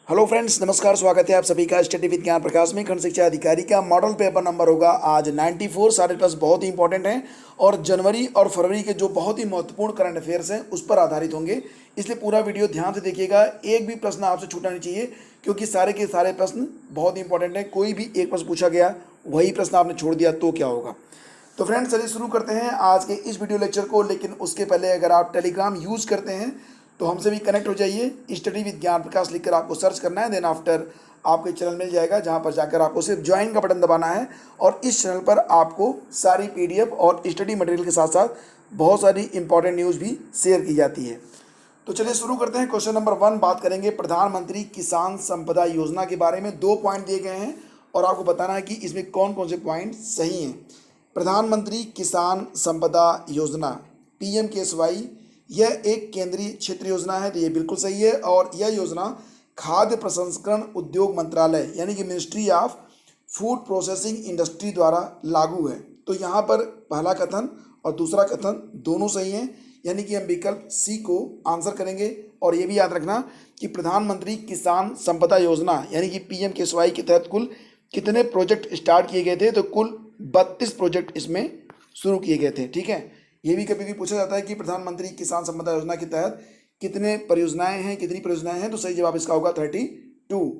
Hello friends, नमस्कार। स्वागत है आप सभी का स्टडी विद ज्ञान प्रकाश में। खंड शिक्षा अधिकारी का मॉडल पेपर नंबर होगा आज 94। सारे प्रश्न बहुत ही इंपॉर्टेंट हैं और जनवरी और फरवरी के जो बहुत ही महत्वपूर्ण करंट अफेयर्स हैं उस पर आधारित होंगे, इसलिए पूरा वीडियो ध्यान से देखिएगा। एक भी प्रश्न आपसे छूटना नहीं चाहिए क्योंकि सारे के सारे प्रश्न बहुत ही इंपॉर्टेंट हैं। कोई भी एक प्रश्न पूछा गया, वही प्रश्न आपने छोड़ दिया तो क्या होगा। तो फ्रेंड्स, चलिए शुरू करते हैं आज के इस वीडियो लेक्चर को। लेकिन उसके पहले अगर आप टेलीग्राम यूज़ करते हैं तो हमसे भी कनेक्ट हो जाइए। स्टडी विद ज्ञान प्रकाश लिखकर आपको सर्च करना है, देन आफ्टर आपको एक चैनल मिल जाएगा जहां पर जाकर आपको सिर्फ ज्वाइन का बटन दबाना है और इस चैनल पर आपको सारी पीडीएफ और स्टडी मटेरियल के साथ साथ बहुत सारी इंपॉर्टेंट न्यूज़ भी शेयर की जाती है। तो चलिए शुरू करते हैं। क्वेश्चन नंबर 1 बात करेंगे प्रधानमंत्री किसान संपदा योजना के बारे में। 2 पॉइंट दिए गए हैं और आपको बताना है कि इसमें कौन कौन से पॉइंट सही हैं। प्रधानमंत्री किसान संपदा योजना PMKSY, यह एक केंद्रीय क्षेत्र योजना है, तो ये बिल्कुल सही है। और यह योजना खाद्य प्रसंस्करण उद्योग मंत्रालय यानी कि ministry of food processing industry द्वारा लागू है। तो यहाँ पर पहला कथन और दूसरा कथन दोनों सही हैं, यानी कि हम विकल्प सी को आंसर करेंगे। और ये भी याद रखना कि प्रधानमंत्री किसान संपदा योजना यानी कि PMKSY के तहत कुल कितने प्रोजेक्ट स्टार्ट किए गए थे, तो कुल 32 प्रोजेक्ट इसमें शुरू किए गए थे। ठीक है, ये भी कभी भी पूछा जाता है कि प्रधानमंत्री किसान संपदा योजना के तहत कितने परियोजनाएं हैं, कितनी परियोजनाएं हैं, तो सही जवाब इसका होगा 32।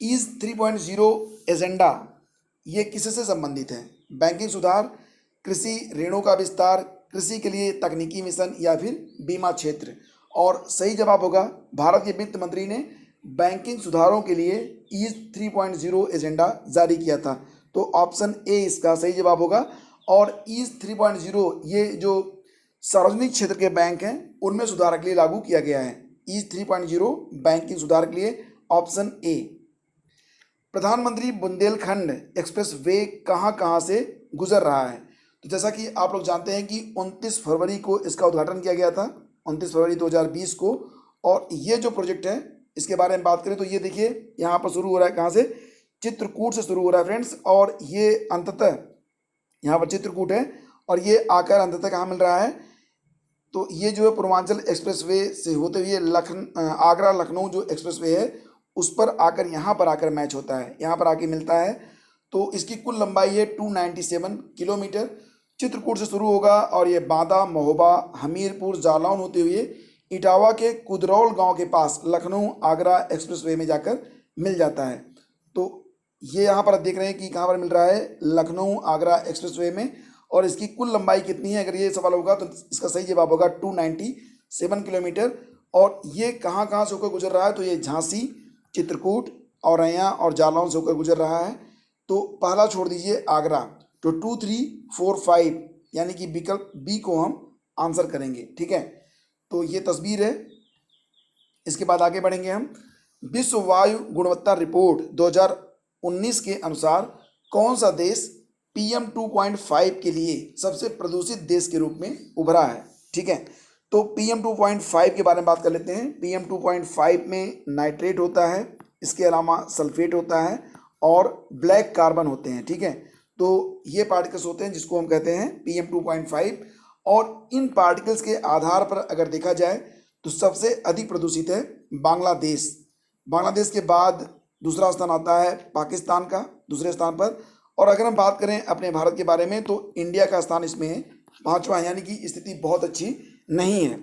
ईज 3.0 एजेंडा ये किससे संबंधित है? बैंकिंग सुधार, कृषि ऋणों का विस्तार, कृषि के लिए तकनीकी मिशन या फिर बीमा क्षेत्र। और सही जवाब होगा, भारत के वित्त मंत्री ने बैंकिंग सुधारों के लिए ईज 3.0 एजेंडा जारी किया था, तो ऑप्शन ए इसका सही जवाब होगा। और ईज 3.0 ये जो सार्वजनिक क्षेत्र के बैंक हैं उनमें सुधार के लिए लागू किया गया है। ईज 3.0 बैंकिंग सुधार के लिए, ऑप्शन ए। प्रधानमंत्री बुंदेलखंड एक्सप्रेस वे कहाँ कहाँ से गुजर रहा है? तो जैसा कि आप लोग जानते हैं कि 29 फरवरी को इसका उद्घाटन किया गया था, 29 फरवरी 2020 को। और ये जो प्रोजेक्ट है इसके बारे में बात करें तो ये देखिए यहाँ पर शुरू हो रहा है, कहाँ से? चित्रकूट से शुरू हो रहा है फ्रेंड्स। और ये अंततः यहाँ पर चित्रकूट है और ये आकर अंततः कहाँ मिल रहा है? तो ये जो है पूर्वांचल एक्सप्रेसवे से होते हुए आगरा लखनऊ जो एक्सप्रेसवे है उस पर आकर यहाँ पर आकर मैच होता है, यहाँ पर आके मिलता है। तो इसकी कुल लंबाई है 297 किलोमीटर। चित्रकूट से शुरू होगा और ये बांदा, महोबा, हमीरपुर, जालौन होते हुए इटावा के कुदरौल गांव के पास लखनऊ आगरा एक्सप्रेसवे में जाकर मिल जाता है। तो ये यहाँ पर आप देख रहे हैं कि कहाँ पर मिल रहा है? लखनऊ आगरा एक्सप्रेसवे में। और इसकी कुल लंबाई कितनी है, अगर ये सवाल होगा तो इसका सही जवाब होगा 297 किलोमीटर। और ये कहाँ कहाँ से होकर गुजर रहा है? तो ये झांसी, चित्रकूट, औरैया और जालौन से होकर गुजर रहा है। तो पहला छोड़ दीजिए आगरा, तो 2, 3, 4, 5 यानी कि विकल्प बी को हम आंसर करेंगे। ठीक है, तो ये तस्वीर है। इसके बाद आगे बढ़ेंगे हम। विश्व वायु गुणवत्ता रिपोर्ट 2019 के अनुसार कौन सा देश PM 2.5 के लिए सबसे प्रदूषित देश के रूप में उभरा है? ठीक है, तो PM 2.5 के बारे में बात कर लेते हैं। PM 2.5 में नाइट्रेट होता है, इसके अलावा सल्फेट होता है और ब्लैक कार्बन होते हैं। ठीक है, तो ये पार्टिकल्स होते हैं जिसको हम कहते हैं PM 2.5। और इन पार्टिकल्स के आधार पर अगर देखा जाए तो सबसे अधिक प्रदूषित है बांग्लादेश। बांग्लादेश के बाद दूसरा स्थान आता है पाकिस्तान का, दूसरे स्थान पर। और अगर हम बात करें अपने भारत के बारे में तो इंडिया का स्थान इसमें 5वां, यानी कि स्थिति बहुत अच्छी नहीं है।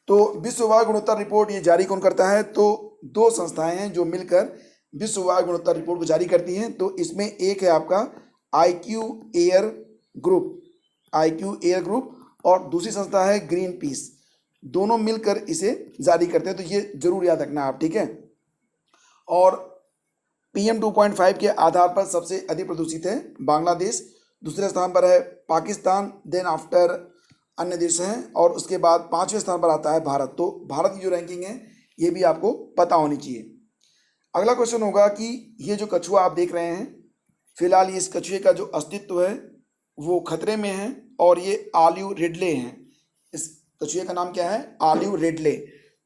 तो विश्व वायु गुणवत्ता रिपोर्ट ये जारी कौन करता है? तो 2 संस्थाएं हैं जो मिलकर विश्व वायु गुणवत्ता रिपोर्ट को जारी करती हैं। तो इसमें एक है आपका IQ एयर ग्रुप और दूसरी संस्था है ग्रीन पीस। दोनों मिलकर इसे जारी करते हैं, तो ये जरूर याद रखना आप। ठीक है, और PM 2.5 के आधार पर सबसे अधिक प्रदूषित है बांग्लादेश, दूसरे स्थान पर है पाकिस्तान, देन आफ्टर अन्य देश हैं और उसके बाद 5वें स्थान पर आता है भारत। तो भारत की जो रैंकिंग है ये भी आपको पता होनी चाहिए। अगला क्वेश्चन होगा कि ये जो कछुआ आप देख रहे हैं, फिलहाल इस कछुए का जो अस्तित्व है वो खतरे में है और ये ऑलिव रिडले हैं। इस कछुए का नाम क्या है? Olive Ridley.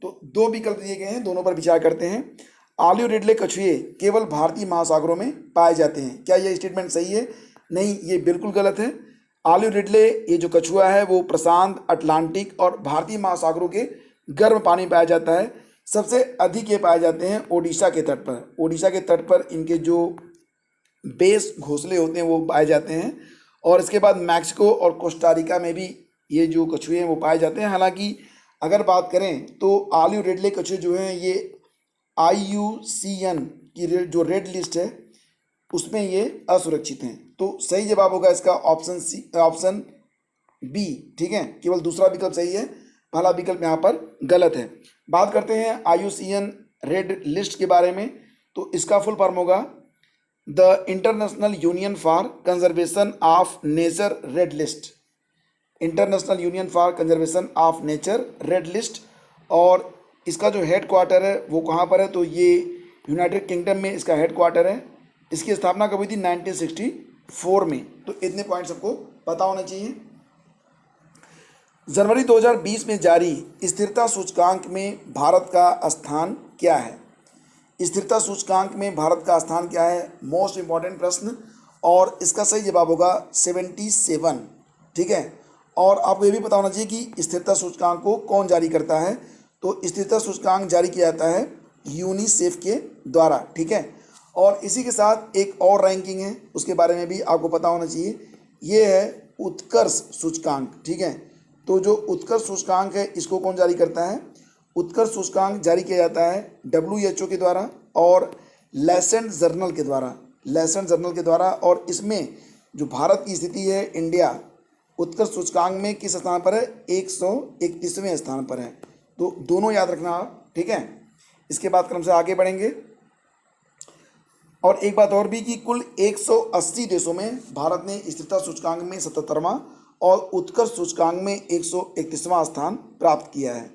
तो 2 विकल्प दिए गए हैं, दोनों पर विचार करते हैं। ऑलिव रिडले कछुए केवल भारतीय महासागरों में पाए जाते हैं। क्या यह स्टेटमेंट सही है? नहीं, ये बिल्कुल गलत है। ऑलिव रिडले ये जो कछुआ है वो प्रशांत, अटलांटिक और भारतीय महासागरों के गर्म पानी में पाया जाता है। सबसे अधिक ये पाए जाते हैं ओडिशा के तट पर। ओडिशा के तट पर इनके जो बेस घोंसले होते हैं वो पाए जाते हैं। और इसके बाद मैक्सिको और कोस्टारिका में भी ये जो कछुए हैं वो पाए जाते हैं। हालांकि अगर बात करें तो ऑलिव रेडले कछुए जो हैं ये IUCN की जो रेड लिस्ट है उसमें ये असुरक्षित हैं। तो सही जवाब होगा इसका ऑप्शन बी। ठीक है, केवल दूसरा विकल्प सही है, पहला विकल्प यहाँ पर गलत है। बात करते हैं IUCN रेड लिस्ट के बारे में। तो इसका फुल फॉर्म होगा the international union for conservation of nature red list. International union for conservation of nature red list. और इसका जो हेड क्वार्टर है वो कहाँ पर है, तो ये यूनाइटेड किंगडम में इसका हेड क्वार्टर है। इसकी स्थापना कब हुई थी, 1964 में। तो इतने पॉइंट सबको पता होना चाहिए। जनवरी 2020 में जारी स्थिरता सूचकांक में भारत का स्थान क्या है। स्थिरता सूचकांक में भारत का स्थान क्या है, मोस्ट इंपॉर्टेंट प्रश्न। और इसका सही जवाब होगा 77। ठीक है, और आपको ये भी पता होना चाहिए कि स्थिरता सूचकांक को कौन जारी करता है। तो स्थिरता सूचकांक जारी किया जाता है यूनिसेफ के द्वारा। ठीक है, और इसी के साथ एक और रैंकिंग है उसके बारे में भी आपको पता होना चाहिए, ये है उत्कर्ष सूचकांक। ठीक है, तो जो उत्कर्ष सूचकांक है इसको कौन जारी करता है, उत्कर्ष सूचकांक जारी किया जाता है WHO के द्वारा और लैसेंट जर्नल के द्वारा, लैसेंट जर्नल के द्वारा। और इसमें जो भारत की स्थिति है, इंडिया उत्कर्ष सूचकांक में किस स्थान पर है, 131वें स्थान पर है। तो दोनों याद रखना आप। ठीक है, इसके बाद क्रम से आगे बढ़ेंगे। और एक बात और भी कि कुल 180 देशों में भारत ने स्थिरता सूचकांक में 77वां और उत्कर्ष सूचकांक में 131वां स्थान प्राप्त किया है।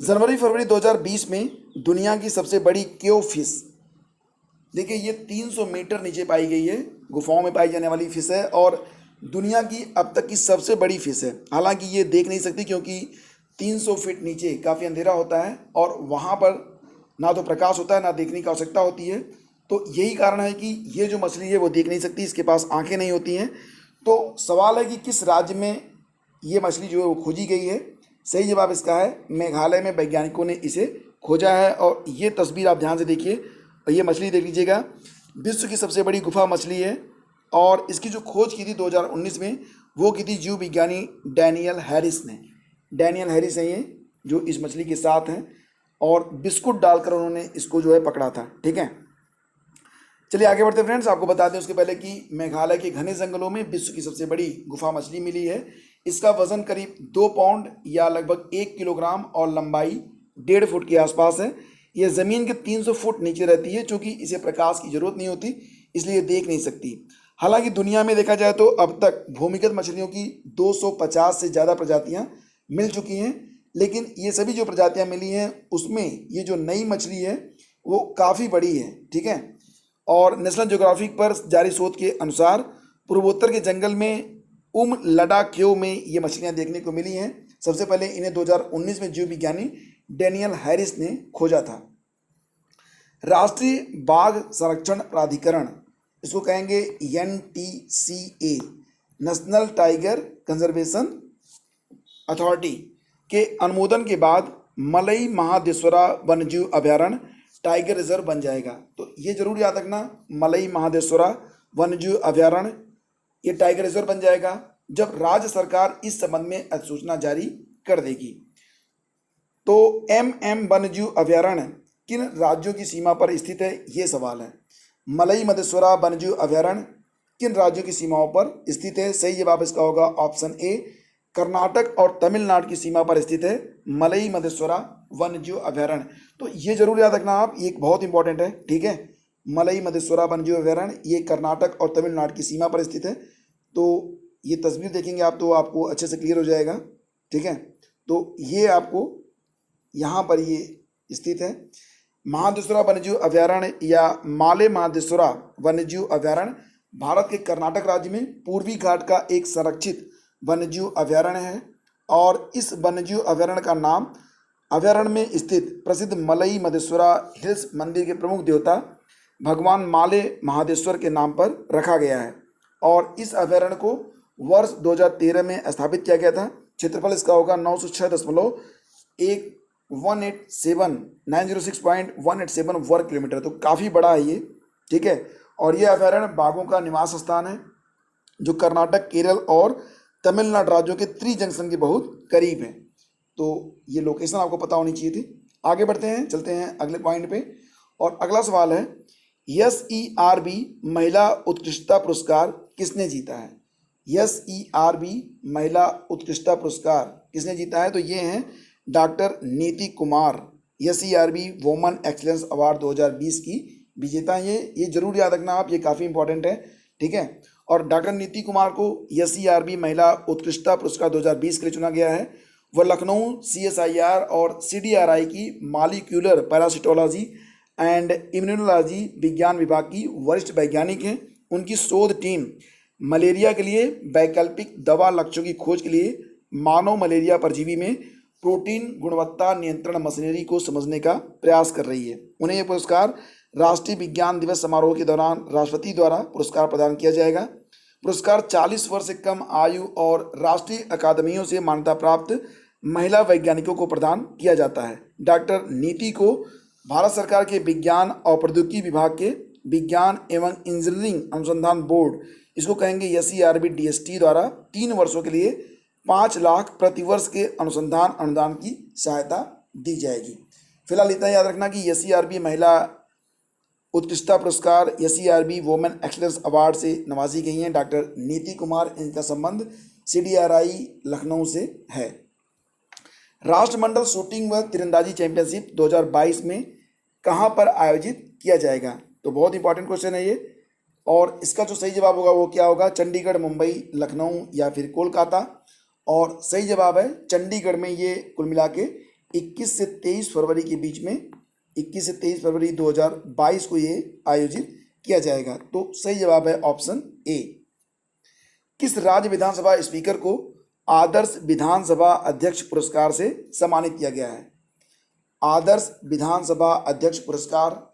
जनवरी फरवरी 2020 में दुनिया की सबसे बड़ी क्यो फिश, देखिए ये 300 मीटर नीचे पाई गई है, गुफाओं में पाई जाने वाली फिश है और दुनिया की अब तक की सबसे बड़ी फिश है। हालांकि ये देख नहीं सकती क्योंकि 300 फीट नीचे काफ़ी अंधेरा होता है और वहाँ पर ना तो प्रकाश होता है ना देखने की आवश्यकता होती है। तो यही कारण है कि ये जो मछली है वो देख नहीं सकती, इसके पास आंखें नहीं होती हैं। तो सवाल है कि किस राज्य में ये मछली जो है वो खोजी गई है। सही जवाब इसका है मेघालय में वैज्ञानिकों ने इसे खोजा है। और ये तस्वीर आप ध्यान से देखिए और ये मछली देख लीजिएगा, विश्व की सबसे बड़ी गुफा मछली है। और इसकी जो खोज की थी 2019 में वो की थी जीव विज्ञानी डैनियल हैरिस ने। डैनियल हैरिस है ये जो इस मछली के साथ हैं और बिस्कुट डालकर उन्होंने इसको जो है पकड़ा था। ठीक है, चलिए आगे बढ़ते फ्रेंड्स। आपको बता दें उसके पहले कि मेघालय के घने जंगलों में विश्व की सबसे बड़ी गुफा मछली मिली है। इसका वजन करीब 2 पाउंड या लगभग 1 किलोग्राम और लंबाई 1.5 फुट के आसपास है। यह ज़मीन के 300 फुट नीचे रहती है, चूँकि इसे प्रकाश की जरूरत नहीं होती इसलिए देख नहीं सकती। हालांकि दुनिया में देखा जाए तो अब तक भूमिगत मछलियों की 250 से ज़्यादा प्रजातियाँ मिल चुकी हैं, लेकिन ये सभी जो प्रजातियाँ मिली हैं उसमें ये जो नई मछली है वो काफ़ी बड़ी है। ठीक है, और नेशनल ज्योग्राफिक पर जारी शोध के अनुसार पूर्वोत्तर के जंगल में लडाक्यो में ये मछलियाँ देखने को मिली हैं। सबसे पहले इन्हें 2019 में जीव विज्ञानी डैनियल हैरिस ने खोजा था। राष्ट्रीय बाघ संरक्षण प्राधिकरण, इसको कहेंगे NTCA, national tiger conservation authority के अनुमोदन के बाद मलई महादेश्वरा वन्यजीव अभयारण्य टाइगर रिजर्व बन जाएगा। तो ये जरूर याद रखना, मलई महादेश्वरा वन्यजीव अभयारण्य ये टाइगर रिजर्व बन जाएगा जब राज्य सरकार इस संबंध में अधिसूचना जारी कर देगी। तो MM वन्यजीव अभयारण्य किन राज्यों की सीमा पर स्थित है, ये सवाल है। मलई मधेश्वरा वन्यजीव अभयारण्य किन राज्यों की सीमाओं पर स्थित है। सही जवाब इसका होगा ऑप्शन ए, कर्नाटक और तमिलनाडु की सीमा पर स्थित है मलई मधेश्वरा वन्यजीव अभयारण्य। तो ये जरूर याद रखना आप, ये बहुत इंपॉर्टेंट है। ठीक है, मलई मधेश्वरा वन्यजीव अभयारण्य ये कर्नाटक और तमिलनाडु की सीमा पर स्थित है। तो ये तस्वीर देखेंगे आप तो आपको अच्छे से क्लियर हो जाएगा। ठीक है, तो ये आपको यहाँ पर ये स्थित है महादेश्वरा वन्यजीव अभयारण्य या माले महादेश्वरा वन्यजीव अभयारण्य भारत के कर्नाटक राज्य में पूर्वी घाट का एक संरक्षित वन्यजीव अभयारण्य है। और इस वन्यजीव अभयारण्य का नाम अभयारण्य में स्थित प्रसिद्ध मलई मधेश्वरा हिल्स मंदिर के प्रमुख देवता भगवान माले महादेश्वर के नाम पर रखा गया है। और इस अभयारण्य को वर्ष 2013 में स्थापित किया गया था। क्षेत्रफल इसका होगा 906.1 906.187 वर्ग किलोमीटर, तो काफ़ी बड़ा है ये, ठीक है। और ये अभयारण्य बाघों का निवास स्थान है जो कर्नाटक, केरल और तमिलनाडु राज्यों के त्रि जंक्शन के बहुत करीब है। तो ये लोकेशन आपको पता होनी चाहिए थी। आगे बढ़ते हैं, चलते हैं अगले पॉइंट पे। और अगला सवाल है, SERB महिला उत्कृष्टता पुरस्कार किसने जीता है? SERB महिला उत्कृष्टता पुरस्कार किसने जीता है? तो ये हैं डॉक्टर नीति Kumar. SERB woman excellence award 2020 की विजेता हैं ये जरूर याद रखना आप, ये काफ़ी इंपॉर्टेंट है, ठीक है। और डॉक्टर नीति कुमार को SERB महिला उत्कृष्टता पुरस्कार 2020 के लिए चुना गया है। वह लखनऊ CSIR और CDRI की मॉलिक्यूलर पैरासिटोलॉजी एंड इम्यूनोलॉजी विज्ञान विभाग की वरिष्ठ वैज्ञानिक हैं। उनकी शोध टीम मलेरिया के लिए वैकल्पिक दवा लक्ष्यों की खोज के लिए मानव मलेरिया परजीवी में प्रोटीन गुणवत्ता नियंत्रण मशीनरी को समझने का प्रयास कर रही है। उन्हें यह पुरस्कार राष्ट्रीय विज्ञान दिवस समारोह के दौरान राष्ट्रपति द्वारा पुरस्कार प्रदान किया जाएगा। पुरस्कार 40 वर्ष से कम आयु और राष्ट्रीय अकादमियों से मान्यता प्राप्त महिला वैज्ञानिकों को प्रदान किया जाता है। डॉक्टर नीति को भारत सरकार के विज्ञान और प्रौद्योगिकी विभाग के विज्ञान एवं इंजीनियरिंग अनुसंधान बोर्ड, इसको कहेंगे SERB DST, द्वारा 3 वर्षों के लिए 5 लाख प्रतिवर्ष के अनुसंधान अनुदान की सहायता दी जाएगी। फिलहाल इतना याद रखना कि SERB महिला उत्कृष्टता पुरस्कार SERB वुमेन एक्सीलेंस अवार्ड से नवाजी गई हैं डॉक्टर नीति कुमार। इनका संबंध CDRI लखनऊ से है। राष्ट्रमंडल शूटिंग व तीरंदाजी चैंपियनशिप 2022 में कहाँ पर आयोजित किया जाएगा? तो बहुत इंपॉर्टेंट क्वेश्चन है ये, और इसका जो सही जवाब होगा वो क्या होगा? चंडीगढ़, मुंबई, लखनऊ या फिर कोलकाता। और सही जवाब है चंडीगढ़ में। ये कुल मिला के 21 से 23 फरवरी के बीच में, 21 से 23 फरवरी 2022 को ये आयोजित किया जाएगा। तो सही जवाब है ऑप्शन ए। किस राज्य विधानसभा स्पीकर को आदर्श विधानसभा अध्यक्ष पुरस्कार से सम्मानित किया गया है? आदर्श विधानसभा अध्यक्ष पुरस्कार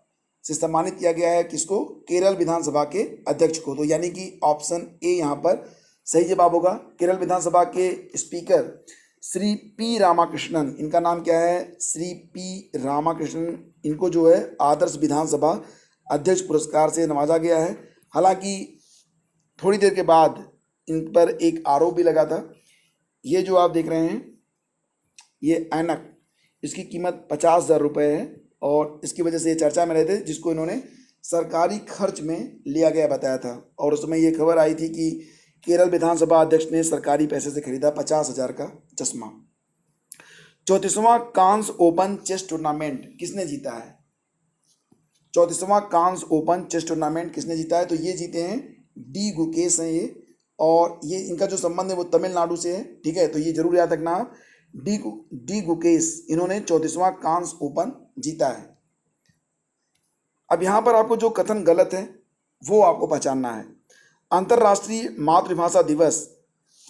से सम्मानित किया गया है किसको? केरल विधानसभा के अध्यक्ष को। तो यानी कि ऑप्शन ए यहाँ पर सही जवाब होगा। केरल विधानसभा के स्पीकर श्री P रामाकृष्णन, इनका नाम क्या है? श्री P रामाकृष्णन। इनको जो है आदर्श विधानसभा अध्यक्ष पुरस्कार से नवाजा गया है। हालांकि थोड़ी देर के बाद इन पर एक आरोप भी लगा था। ये जो आप देख रहे हैं ये ऐनक, इसकी कीमत 50,000 रुपये है और इसकी वजह से ये चर्चा में रहे थे, जिसको इन्होंने सरकारी खर्च में लिया गया बताया था। और उसमें ये खबर आई थी कि केरल विधानसभा अध्यक्ष ने सरकारी पैसे से खरीदा 50,000 का चश्मा। 34वां कांस ओपन चेस टूर्नामेंट किसने जीता है? 34वां कांस ओपन चेस टूर्नामेंट किसने जीता है? तो ये जीते हैं डी गुकेश हैं ये, और ये इनका जो संबंध है वो तमिलनाडु से है, ठीक है। तो ये जरूर याद रखना आप, डी गुकेश, इन्होंने 34वां कांस ओपन जीता है। अब यहाँ पर आपको जो कथन गलत है वो आपको पहचानना है। अंतर्राष्ट्रीय मातृभाषा दिवस,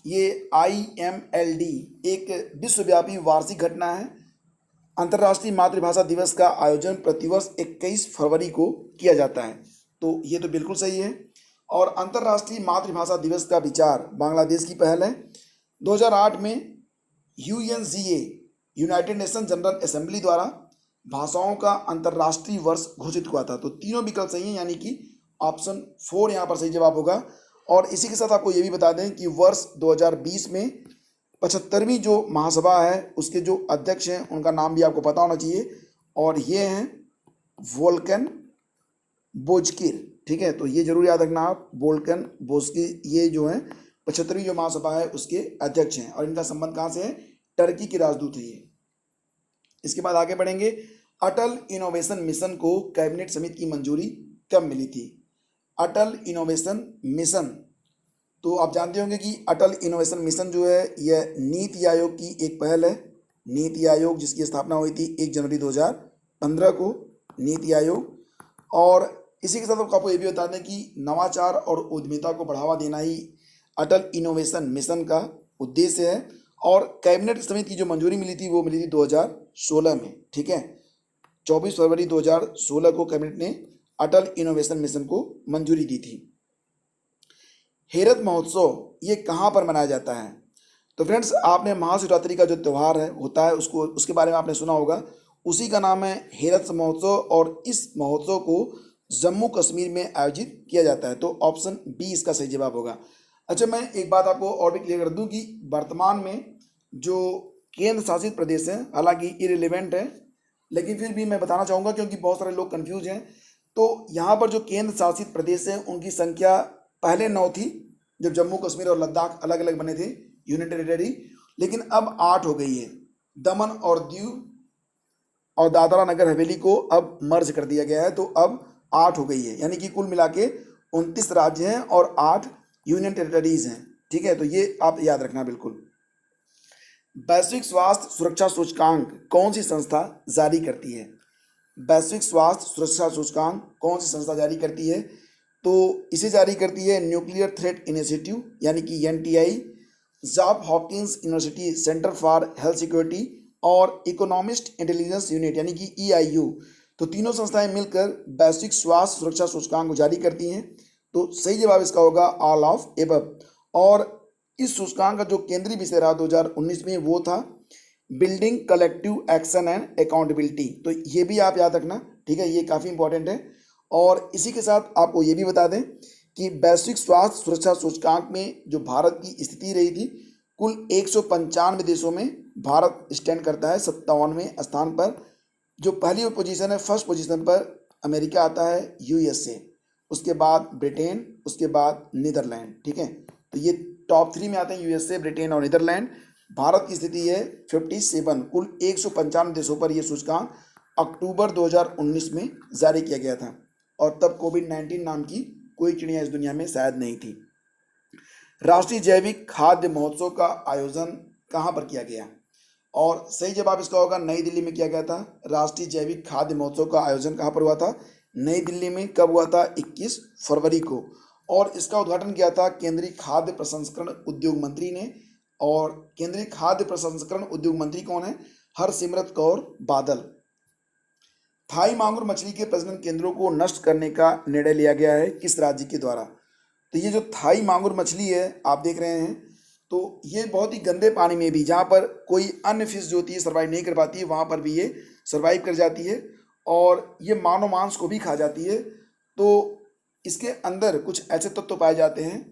ये IMLD एक विश्वव्यापी वार्षिक घटना है। अंतर्राष्ट्रीय मातृभाषा दिवस का आयोजन प्रतिवर्ष 21 फरवरी को किया जाता है। तो ये तो बिल्कुल सही है। और अंतर्राष्ट्रीय मातृभाषा दिवस का विचार बांग्लादेश की पहल है। 2008 में UNGA, United nation general assembly द्वारा भाषाओं का अंतर्राष्ट्रीय वर्ष घोषित हुआ था। तो तीनों विकल्प सही हैं, यानी कि ऑप्शन 4 यहाँ पर सही जवाब होगा। और इसी के साथ आपको ये भी बता दें कि वर्ष 2020 में 75वीं जो महासभा है उसके जो अध्यक्ष हैं उनका नाम भी आपको पता होना चाहिए, और ये हैं वोल्कन बोजकिर, ठीक है। तो ये जरूर याद रखना आप, वोल्कन बोजकिर, ये जो है 75वीं जो महासभा है उसके अध्यक्ष हैं, और इनका संबंध कहाँ से है? टर्की के राजदूत है ये। इसके बाद आगे बढ़ेंगे। अटल इनोवेशन मिशन को कैबिनेट समिति की मंजूरी कब मिली थी? अटल इनोवेशन मिशन, तो आप जानते होंगे कि अटल इनोवेशन मिशन जो है यह नीति आयोग की एक पहल है। नीति आयोग जिसकी स्थापना हुई थी 1 जनवरी 2015 को, नीति आयोग। और इसी के साथ आपको ये भी बता दें कि नवाचार और उद्यमिता को बढ़ावा देना ही अटल इनोवेशन मिशन का उद्देश्य है। और कैबिनेट समिति की जो मंजूरी मिली थी वो मिली थी 2016 में, ठीक है। 24 फरवरी 2016 को कैबिनेट ने अटल इनोवेशन मिशन को मंजूरी दी थी। हेरत महोत्सव ये कहाँ पर मनाया जाता है? तो फ्रेंड्स, आपने महाशिवरात्रि का जो त्यौहार है होता है उसको उसके बारे में आपने सुना होगा। उसी का नाम है हेरत महोत्सव और इस महोत्सव को जम्मू कश्मीर में आयोजित किया जाता है। तो ऑप्शन बी इसका सही जवाब होगा। अच्छा, मैं एक बात आपको और भी क्लियर कर दूं कि वर्तमान में जो केंद्र शासित प्रदेश हैं, हालांकि इरिलेवेंट है, लेकिन फिर भी मैं बताना चाहूँगा क्योंकि बहुत सारे लोग कंफ्यूज हैं। तो यहाँ पर जो केंद्र शासित प्रदेश हैं उनकी संख्या पहले 9 थी, जब जम्मू कश्मीर और लद्दाख अलग अलग बने थे यूनियन टेरिटरी, लेकिन अब 8 हो गई है। दमन और दीव और दादरा नगर हवेली को अब मर्ज कर दिया गया है, तो अब 8 हो गई है, यानी कि कुल मिला के 29 राज्य हैं और 8 यूनियन टेरिटरीज हैं। ठीक है, तो ये आप याद रखना बिल्कुल। वैश्विक स्वास्थ्य सुरक्षा सूचकांक कौन सी संस्था जारी करती है? वैश्विक स्वास्थ्य सुरक्षा सूचकांक कौन सी संस्था जारी करती है? तो इसे जारी करती है न्यूक्लियर थ्रेट इनिशिएटिव यानी कि NTI, job Hopkins university centre for health security और इकोनॉमिस्ट इंटेलिजेंस यूनिट यानी कि ईआईयू। तो तीनों संस्थाएं मिलकर वैश्विक स्वास्थ्य सुरक्षा सूचकांक को जारी करती हैं। तो सही जवाब इसका होगा ऑल ऑफ एबव। और इस सूचकांक का जो केंद्रीय विषय रहा 2019 में वो था building collective action and accountability. तो ये भी आप याद रखना, ठीक है, ये काफ़ी इंपॉर्टेंट है। और इसी के साथ आपको ये भी बता दें कि वैश्विक स्वास्थ्य सुरक्षा सूचकांक में जो भारत की स्थिति रही थी, कुल 195 देशों में भारत स्टैंड करता है 57वें स्थान पर। जो पहली पोजीशन है, फर्स्ट पोजीशन पर अमेरिका आता है, यूएसए, उसके बाद ब्रिटेन, उसके बाद नीदरलैंड। ठीक है, तो ये टॉप 3 में आते हैं, यूएसए, ब्रिटेन और नीदरलैंड। भारत की स्थिति है 57, कुल 195 देशों पर यह सूचकांक अक्टूबर 2019 में जारी किया गया था। और तब कोविड-19 नाम की कोई चिड़िया इस दुनिया में शायद नहीं थी। राष्ट्रीय जैविक खाद्य महोत्सव का आयोजन कहाँ पर किया गया? और सही जवाब इसका होगा नई दिल्ली में किया गया था। राष्ट्रीय जैविक खाद्य महोत्सव का आयोजन कहाँ पर हुआ था? नई दिल्ली में। कब हुआ था? 21 फरवरी को। और इसका उद्घाटन किया था केंद्रीय खाद्य प्रसंस्करण उद्योग मंत्री ने। और केंद्रीय खाद्य प्रसंस्करण उद्योग मंत्री कौन है? हरसिमरत कौर बादल। थाई मांगुर मछली के प्रजनन केंद्रों को नष्ट करने का निर्णय लिया गया है किस राज्य के द्वारा? तो ये जो थाई मांगुर मछली है आप देख रहे हैं, तो ये बहुत ही गंदे पानी में भी, जहाँ पर कोई अन्य फिश जो होती है सर्वाइव नहीं कर पाती है, वहाँ पर भी ये सर्वाइव कर जाती है और ये मानव मांस को भी खा जाती है। तो इसके अंदर कुछ ऐसे तत्व पाए जाते हैं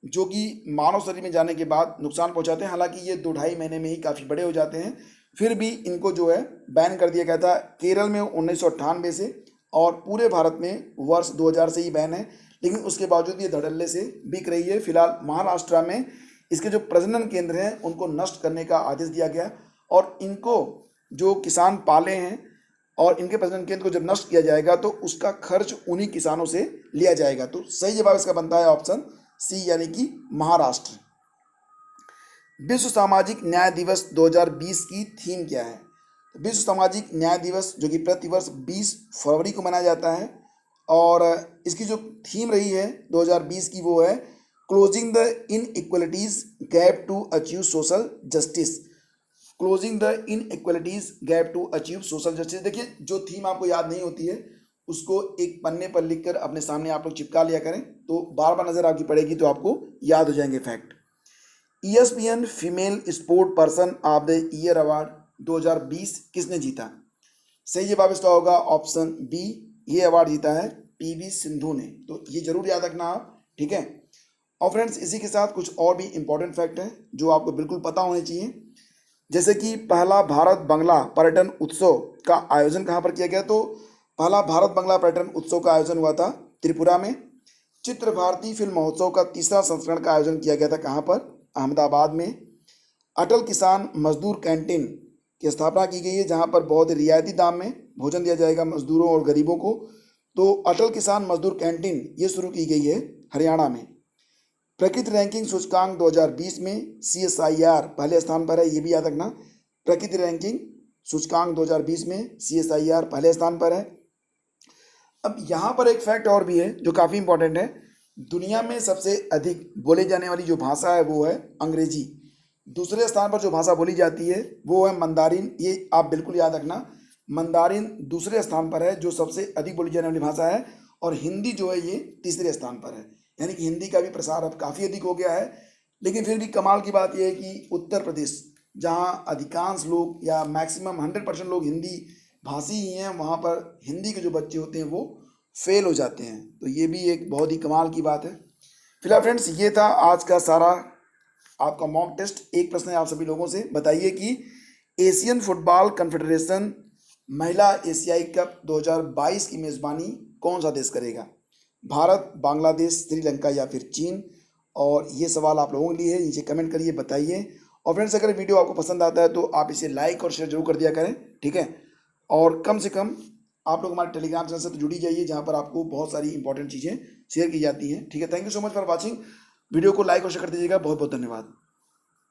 जो कि मानव शरीर में जाने के बाद नुकसान पहुंचाते हैं। हालांकि ये 2-2.5 महीने में ही काफ़ी बड़े हो जाते हैं, फिर भी इनको जो है बैन कर दिया गया था केरल में 1998 से, और पूरे भारत में वर्ष 2000 से ही बैन है। लेकिन उसके बावजूद ये धड़ल्ले से बिक रही है। फिलहाल महाराष्ट्र में इसके जो प्रजनन केंद्र हैं उनको नष्ट करने का आदेश दिया गया, और इनको जो किसान पाले हैं और इनके प्रजनन केंद्र को जब नष्ट किया जाएगा तो उसका खर्च उन्हीं किसानों से लिया जाएगा। तो सही जवाब इसका बनता है ऑप्शन सी, यानी कि महाराष्ट्र। विश्व सामाजिक न्याय दिवस 2020 की थीम क्या है? तो विश्व सामाजिक न्याय दिवस जो कि प्रतिवर्ष 20 फरवरी को मनाया जाता है, और इसकी जो थीम रही है 2020 की वो है closing the inequalities gap to achieve social justice. Closing the inequalities gap to achieve social justice. देखिए, जो थीम आपको याद नहीं होती है उसको एक पन्ने पर लिखकर अपने सामने आप लोग चिपका लिया करें, तो बार बार नजर आपकी पड़ेगी तो आपको याद हो जाएंगे fact. ESPN female sport person of the year award 2020 किसने जीता? सही जवाब इसका होगा ऑप्शन बी, ये अवार्ड जीता है PV सिंधु ने। तो ये जरूर याद रखना आप, ठीक है। और फ्रेंड्स, इसी के साथ कुछ और भी इंपॉर्टेंट फैक्ट हैं जो आपको बिल्कुल पता होने चाहिए। जैसे कि पहला भारत बंगला पर्यटन उत्सव का आयोजन कहाँ पर किया गया? तो पहला भारत बंगला पर्यटन उत्सव का आयोजन हुआ था त्रिपुरा में। चित्र भारती फिल्म महोत्सव का तीसरा संस्करण का आयोजन किया गया था कहाँ पर? अहमदाबाद में। अटल किसान मजदूर कैंटीन की स्थापना की गई है जहाँ पर बहुत रियायती दाम में भोजन दिया जाएगा मजदूरों और गरीबों को। तो अटल किसान मजदूर कैंटीन ये शुरू की गई है हरियाणा में। प्रकृति रैंकिंग सूचकांक 2020 में CSIR पहले स्थान पर है, ये भी याद रखना। प्रकृति रैंकिंग सूचकांक 2020 में CSIR पहले स्थान पर है। अब यहाँ पर एक फैक्ट और भी है जो काफ़ी इंपॉर्टेंट है। दुनिया में सबसे अधिक बोले जाने वाली जो भाषा है वो है अंग्रेजी। दूसरे स्थान पर जो भाषा बोली जाती है वो है मंदारिन। ये आप बिल्कुल याद रखना, मंदारिन दूसरे स्थान पर है जो सबसे अधिक बोली जाने वाली भाषा है, और हिंदी जो है ये तीसरे स्थान पर है। यानी कि हिंदी का भी प्रसार अब काफ़ी अधिक हो गया है। लेकिन फिर भी कमाल की बात यह है कि उत्तर प्रदेश, जहाँ अधिकांश लोग या मैक्सिमम 100% लोग हिंदी भाषी ही हैं, वहाँ पर हिंदी के जो बच्चे होते हैं वो फेल हो जाते हैं। तो ये भी एक बहुत ही कमाल की बात है। फिलहाल फ्रेंड्स, ये था आज का सारा आपका मॉक टेस्ट। एक प्रश्न है आप सभी लोगों से, बताइए कि एशियन फुटबॉल कन्फेडरेशन महिला एशियाई कप 2022 की मेज़बानी कौन सा देश करेगा? भारत, बांग्लादेश, श्रीलंका या फिर चीन? और ये सवाल आप लोगों के लिए है, नीचे कमेंट करिए, बताइए। और फ्रेंड्स, अगर वीडियो आपको पसंद आता है तो आप इसे लाइक और शेयर जरूर कर दिया करें, ठीक है। और कम से कम आप लोग हमारे टेलीग्राम चैनल से तो जुड़ ही जाइए, जहाँ पर आपको बहुत सारी इंपॉर्टेंट चीज़ें शेयर की जाती हैं, ठीक है। Thank you so much for watching. Video को लाइक और शेयर कर दीजिएगा। बहुत बहुत धन्यवाद।